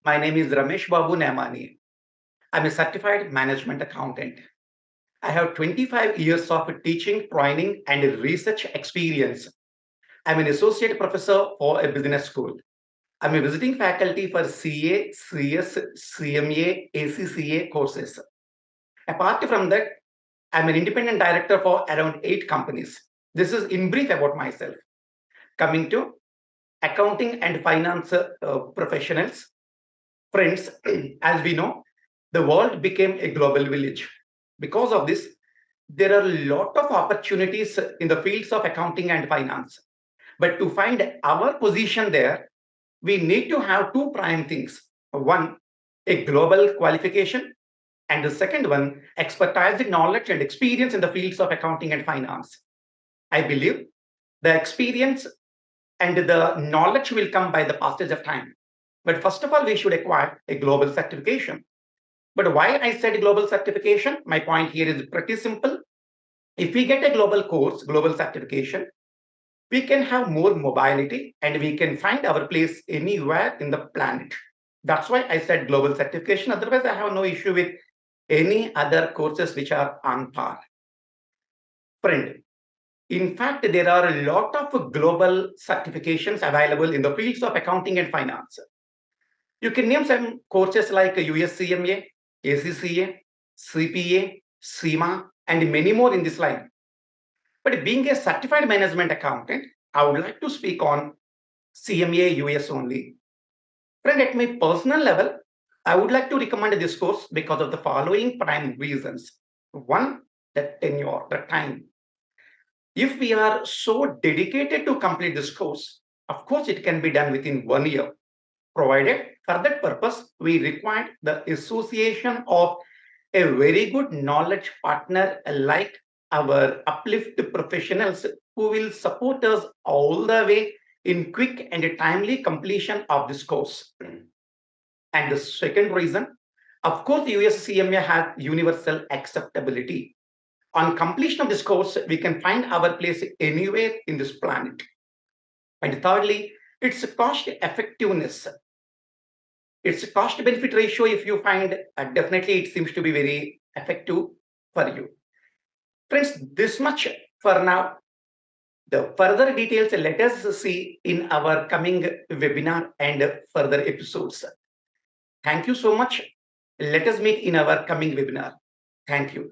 My name is Ramesh Babu Naimani. I'm a certified management accountant. I have 25 years of teaching, training, and research experience. I'm an associate professor for a business school. I'm a visiting faculty for CA, CS, CMA, ACCA courses. Apart from that, I'm an independent director for around 8 companies. This is in brief about myself. Coming to accounting and finance professionals, friends, as we know, the world became a global village. Because of this, there are a lot of opportunities in the fields of accounting and finance. But to find our position there, we need to have two prime things. One, a global qualification, and the second one, expertise, knowledge, and experience in the fields of accounting and finance. I believe the experience and the knowledge will come by the passage of time. But first of all, we should acquire a global certification. But why I said global certification? My point here is pretty simple. If we get a global course, global certification, we can have more mobility and we can find our place anywhere in the planet. That's why I said global certification. Otherwise, I have no issue with any other courses which are on par. Friend, in fact, there are a lot of global certifications available in the fields of accounting and finance. You can name some courses like USCMA, ACCA, CPA, CIMA, and many more in this line. But being a certified management accountant, I would like to speak on CMA US only. Friend, at my personal level, I would like to recommend this course because of the following prime reasons. One, the tenure, the time. If we are so dedicated to complete this course, of course, it can be done within 1 year, provided for that purpose, we require the association of a very good knowledge partner like our Uplift professionals who will support us all the way in quick and timely completion of this course. And the second reason, of course, the USCMA has universal acceptability. On completion of this course, we can find our place anywhere in this planet. And thirdly, its cost effectiveness. Its cost benefit ratio, if you find, definitely it seems to be very effective for you. Friends, this much for now. The further details let us see in our coming webinar and further episodes. Thank you so much. Let us meet in our coming webinar. Thank you.